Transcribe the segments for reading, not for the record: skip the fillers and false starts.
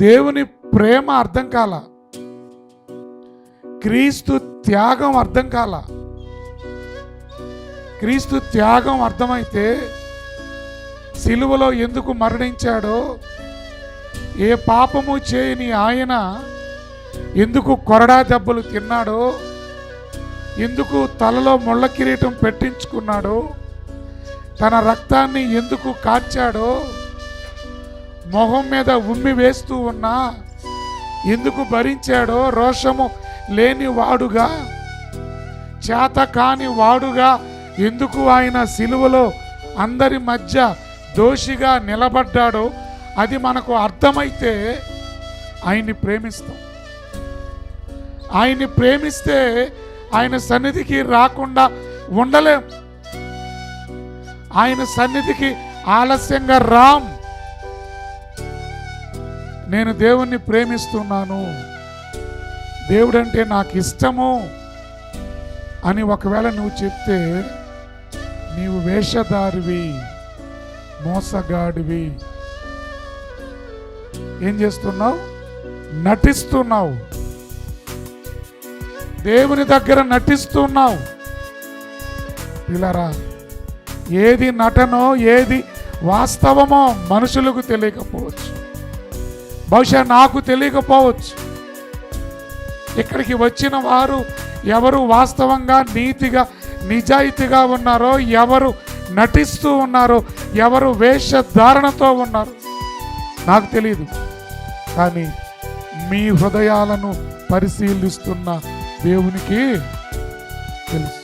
దేవుని ప్రేమ అర్థం కాల, క్రీస్తు త్యాగం అర్థం కాల. క్రీస్తు త్యాగం అర్థమైతే సిలువలో ఎందుకు మరణించాడో, ఏ పాపము చేయని ఆయన ఎందుకు కొరడా దెబ్బలు తిన్నాడో, ఎందుకు తలలో ముళ్ళ కిరీటం పెట్టించుకున్నాడో, తన రక్తాన్ని ఎందుకు కార్చాడో, మొహం మీద ఉమ్మి వేస్తూ ఉన్నా ఎందుకు భరించాడో, రోషము లేని వాడుగా, చేత కాని వాడుగా ఎందుకు ఆయన సిలువలో అందరి మధ్య దోషిగా నిలబడ్డాడో, అది మనకు అర్థమైతే ఆయన్ని ప్రేమిస్తాం. ఆయన్ని ప్రేమిస్తే ఆయన సన్నిధికి రాకుండా ఉండలేం. ఆయన సన్నిధికి ఆలస్యంగా రాం. నేను దేవుణ్ణి ప్రేమిస్తున్నాను, దేవుడంటే నాకు ఇష్టము అని ఒకవేళ నువ్వు చెప్తే నీవు వేషధారివి, మోసగాడివి. ఏం చేస్తున్నావు? నటిస్తున్నావు. దేవుని దగ్గర నటిస్తున్నావు. పిల్లరా, ఏది నటనో ఏది వాస్తవమో మనుషులకు తెలియకపోవచ్చు, బహుశా నాకు తెలియకపోవచ్చు. ఇక్కడికి వచ్చిన వారు ఎవరు వాస్తవంగా నీతిగా నిజాయితీగా ఉన్నారో, ఎవరు నటిస్తూ ఉన్నారో, ఎవరు వేషధారణతో ఉన్నారో నాకు తెలియదు. కానీ మీ హృదయాలను పరిశీలిస్తున్న దేవునికి తెలుసు.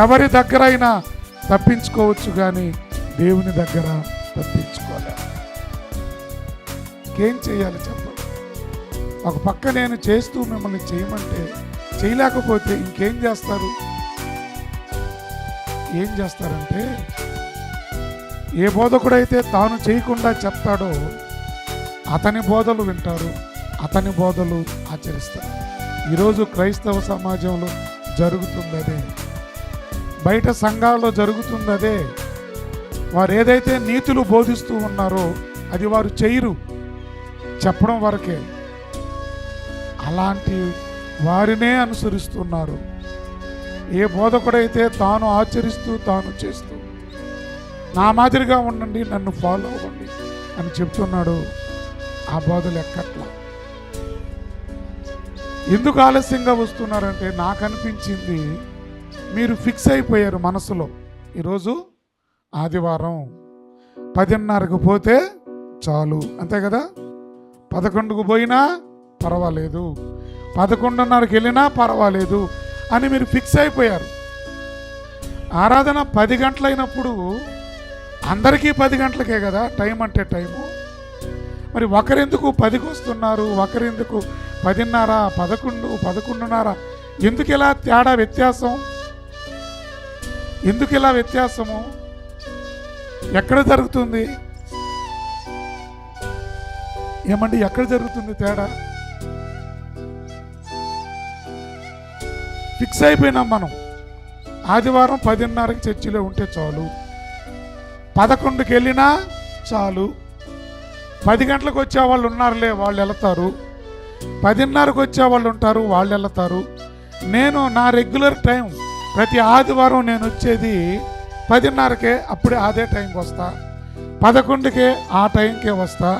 ఎవరి దగ్గరైనా తప్పించుకోవచ్చు, కానీ దేవుని దగ్గర తప్పించుకోలేము. ఇంకేం చేయాలి చెప్పండి? ఒక పక్క నేను చేస్తూ మిమ్మల్ని చేయమంటే చేయలేకపోతే ఇంకేం చేస్తారు? ఏం చేస్తారంటే, ఏ బోధకుడైతే తాను చేయకుండా చెప్తాడో అతని బోధలు వింటారు, అతని బోధలు ఆచరిస్తారు. ఈరోజు క్రైస్తవ సమాజంలో జరుగుతుంది అదే, బయట సంఘాల్లో జరుగుతుంది అదే. వారు ఏదైతే నీతులు బోధిస్తూ ఉన్నారో అది వారు చేయరు, చెప్పడం వరకే. అలాంటి వారినే అనుసరిస్తున్నారు. ఏ బోధకుడైతే తాను ఆచరిస్తూ తాను చేస్తూ నా మాదిరిగా ఉండండి, నన్ను ఫాలో అవ్వండి అని చెప్తున్నాడు, ఆ బోధలు ఎక్కట్లా. ఎందుకు ఆలస్యంగా వస్తున్నారంటే, నాకు అనిపించింది మీరు ఫిక్స్ అయిపోయారు మనసులో. ఈరోజు ఆదివారం 10:30కు పోతే చాలు, అంతే కదా. 11కు పోయినా పర్వాలేదు, 11:30కి వెళ్ళినా పర్వాలేదు అని మీరు ఫిక్స్ అయిపోయారు. ఆరాధన 10 గంటలైనప్పుడు అందరికీ 10 గంటలకే కదా టైం అంటే టైము. మరి ఒకరెందుకు 10కి వస్తున్నారు, ఒకరెందుకు 10:30, 11, 11:30? ఎందుకు ఇలా తేడా, వ్యత్యాసం? ఎందుకు ఇలా వ్యత్యాసము? ఎక్కడ జరుగుతుంది? ఏమండి, ఎక్కడ జరుగుతుంది తేడా? ఫిక్స్ అయిపోయినాం మనం. ఆదివారం 10:30కి చర్చిలో ఉంటే చాలు, 11కి వెళ్ళినా చాలు. 10 గంటలకు వచ్చే వాళ్ళు ఉన్నారులే, వాళ్ళు వెళతారు. 10:30కు వచ్చే వాళ్ళు ఉంటారు, వాళ్ళు వెళతారు. నేను నా రెగ్యులర్ టైం ప్రతి ఆదివారం నేను వచ్చేది 10:30కే, అప్పుడే అదే టైంకి వస్తా. 11కే ఆ టైంకే వస్తా,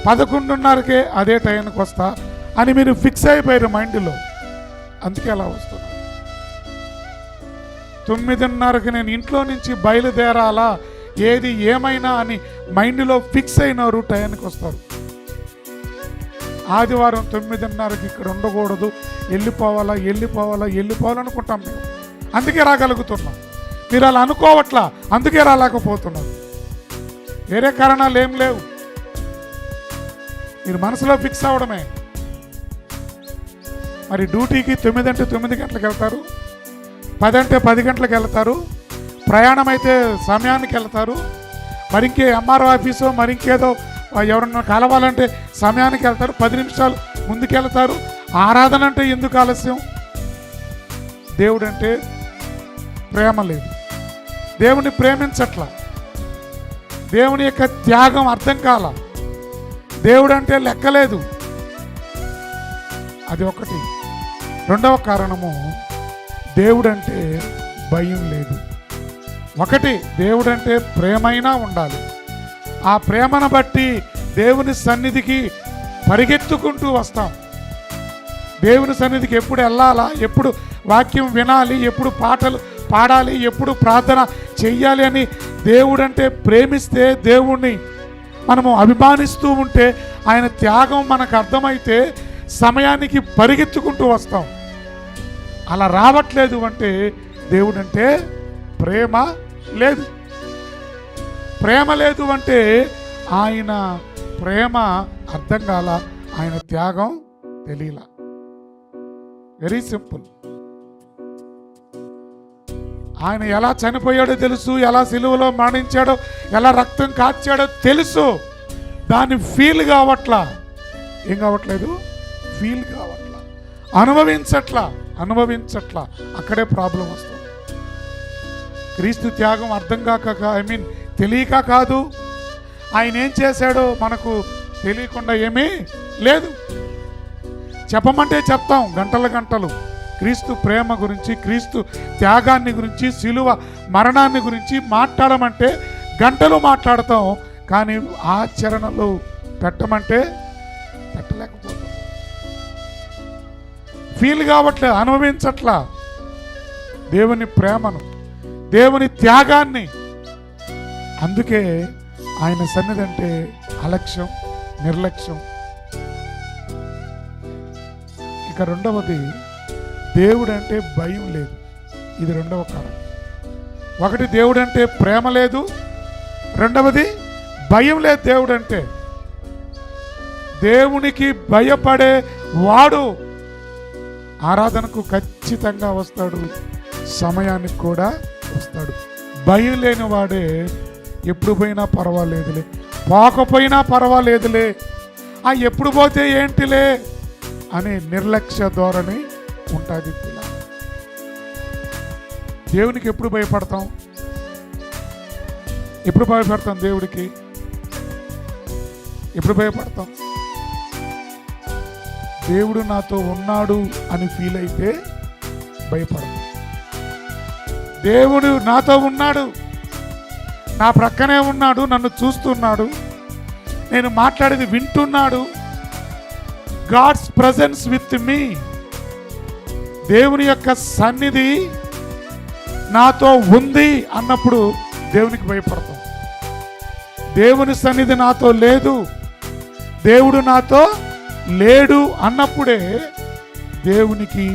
11:30కే అదే టైంకి వస్తా అని మీరు ఫిక్స్ అయిపోయారు మైండ్లో. అందుకే అలా వస్తున్నా. 9:30కి నేను ఇంట్లో నుంచి బయలుదేరాలా, ఏది ఏమైనా అని మైండ్లో ఫిక్స్ అయినారు, టైంకి వస్తారు. ఆదివారం 9:30కి ఇక్కడ ఉండకూడదు, వెళ్ళిపోవాలనుకుంటాం మేము. అందుకే రాగలుగుతున్నాం. మీరు అలా అనుకోవట్లా, అందుకే రాలేకపోతున్నారు. వేరే కారణాలు ఏం లేవు, మీరు మనసులో ఫిక్స్ అవ్వడమే. మరి డ్యూటీకి 9 అంటే 9 గంటలకు వెళ్తారు, 10 అంటే 10 గంటలకు వెళ్తారు, ప్రయాణం అయితే సమయానికి వెళ్తారు. మరి ఇంకే ఎంఆర్ఓ ఆఫీసో మరి ఇంకేదో ఎవరన్నా కలవాలంటే సమయానికి వెళ్తారు, 10 నిమిషాలు ముందుకు వెళ్తారు. ఆరాధన అంటే ఎందుకు ఆలస్యం? దేవుడు అంటే ప్రేమ లేదు, దేవుని ప్రేమించట్లా, దేవుని యొక్క త్యాగం అర్థం కాల. దేవుడు అంటే లెక్కలేదు. అది ఒకటి. రెండవ కారణము, దేవుడంటే భయం లేదు. ఒకటి, దేవుడంటే ప్రేమైనా ఉండాలి. ఆ ప్రేమను బట్టి దేవుని సన్నిధికి పరిగెత్తుకుంటూ వస్తాం. దేవుని సన్నిధికి ఎప్పుడు వెళ్ళాలా, ఎప్పుడు వాక్యం వినాలి, ఎప్పుడు పాటలు పాడాలి, ఎప్పుడు ప్రార్థన చెయ్యాలి అని దేవుడంటే ప్రేమిస్తే, దేవుణ్ణి మనము అభిమానిస్తూ ఉంటే, ఆయన త్యాగం మనకు అర్థమైతే సమయానికి పరిగెత్తుకుంటూ వస్తాం. అలా రావట్లేదు అంటే దేవుడంటే ప్రేమ లేదు. ప్రేమ లేదు అంటే ఆయన ప్రేమ అర్థం కాల, ఆయన త్యాగం తెలియలా. Very simple. ఆయన ఎలా చనిపోయాడో తెలుసు, ఎలా సిలువలో మరణించాడో, ఎలా రక్తం కార్చాడో తెలుసు. దాన్ని ఫీల్ కావట్లా. ఏం కావట్లేదు? ఫీల్ కావట్లా, అనుభవించట్లా. అక్కడే ప్రాబ్లం వస్తుంది. క్రీస్తు త్యాగం అర్థం కాక, తెలియక కాదు, ఆయన ఏం చేశాడో మనకు తెలియకుండా ఏమీ లేదు. చెప్పమంటే చెప్తాం గంటలు. క్రీస్తు ప్రేమ గురించి, క్రీస్తు త్యాగాన్ని గురించి, శిలువ మరణాన్ని గురించి మాట్లాడమంటే గంటలు మాట్లాడతాం. కానీ ఆచరణలో పెట్టమంటే పెట్టలేకపోతాం. ఫీల్ కావట్లేదు, అనుభవించట్లా దేవుని ప్రేమను, దేవుని త్యాగాన్ని. అందుకే ఆయన సన్నిధి అంటే అలక్ష్యం, నిర్లక్ష్యం. ఇక రెండవది, దేవుడు అంటే భయం లేదు. ఇది రెండవ కారణం. ఒకటి, దేవుడు అంటే ప్రేమ లేదు. రెండవది, భయం లేదు. దేవుడు అంటే దేవునికి భయపడే వాడు ఆరాధనకు ఖచ్చితంగా వస్తాడు, సమయానికి కూడా వస్తాడు. భయం లేని వాడే ఎప్పుడు పోయినా పర్వాలేదులే, పోకపోయినా పర్వాలేదులే, ఎప్పుడు పోతే ఏంటిలే అనే నిర్లక్ష్య ధోరణి ఉంటుంది. దేవునికి ఎప్పుడు భయపడతాం? ఎప్పుడు భయపడతాం? దేవుడికి ఎప్పుడు భయపడతాం? దేవుడు నాతో ఉన్నాడు అని ఫీల్ అయితే భయపడతాం. దేవుడు నాతో ఉన్నాడు, నా ప్రక్కనే ఉన్నాడు, నన్ను చూస్తున్నాడు, నేను మాట్లాడేది వింటున్నాడు. God's presence with me. దేవుని యొక్క సన్నిధి నాతో ఉంది అన్నప్పుడు దేవునికి భయపడతాం. దేవుని సన్నిధి నాతో లేదు, దేవుడు నాతో లేడు అన్నప్పుడే దేవునికి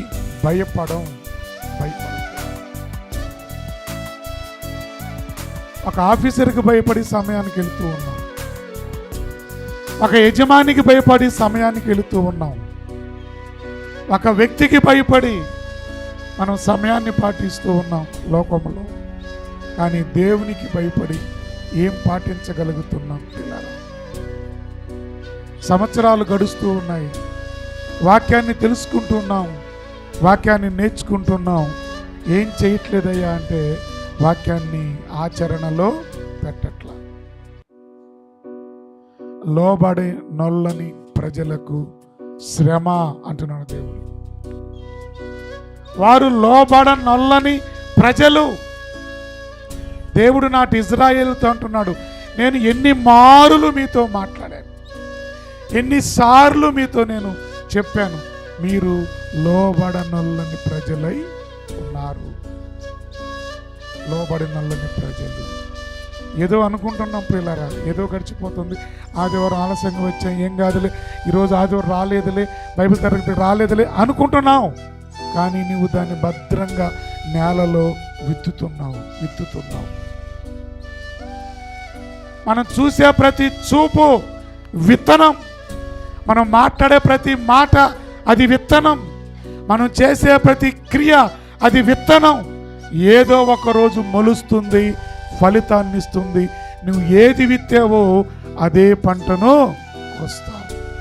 భయపడం. ఒక ఆఫీసర్కి భయపడి సమయానికి వెళుతూ ఉన్నాం, ఒక యజమానికి భయపడి సమయానికి వెళుతూ ఉన్నాం, ఒక వ్యక్తికి భయపడి మనం సమయాన్ని పాటిస్తూ ఉన్నాం లోకంలో. కానీ దేవునికి భయపడి ఏం పాటించగలుగుతున్నాం? పిల్లలు, సంవత్సరాలు గడుస్తూ ఉన్నాయి, వాక్యాన్ని తెలుసుకుంటున్నాం, వాక్యాన్ని నేర్చుకుంటున్నాం. ఏం చేయట్లేదయ్యా అంటే వాక్యాన్ని ఆచరణలో పెట్టట్లా. లోబడే నొల్లని ప్రజలకు శ్రమ అంటున్నాడు దేవుడు. వారు లోబడ నొల్లని ప్రజలు. దేవుడు నాటి ఇజ్రాయేలుతో అంటున్నాడు, నేను ఎన్ని మారులు మీతో మాట్లాడాను, ఎన్నిసార్లు మీతో నేను చెప్పాను, మీరు లోబడ నొల్లని ప్రజలై ఉన్నారు. లోబడి నల్లని ప్రజలు. ఏదో అనుకుంటున్నాం పిల్లరా, ఏదో గడిచిపోతుంది, ఆదివారం ఆలస్యంగా వచ్చాం, ఏం కాదులే, ఈరోజు ఆదివారం రాలేదులే, బైబిల్ తరగతి రాలేదులే అనుకుంటున్నావు. కానీ నువ్వు దాన్ని భద్రంగా నేలలో విత్తుతున్నావు. మనం చూసే ప్రతి చూపు విత్తనం, మనం మాట్లాడే ప్రతి మాట అది విత్తనం, మనం చేసే ప్రతి క్రియ అది విత్తనం. ఏదో ఒక రోజు మొలుస్తుంది, ఫలితాన్ని ఇస్తుంది. నువ్వు ఏది విత్తావో అదే పంటను కోస్తావు.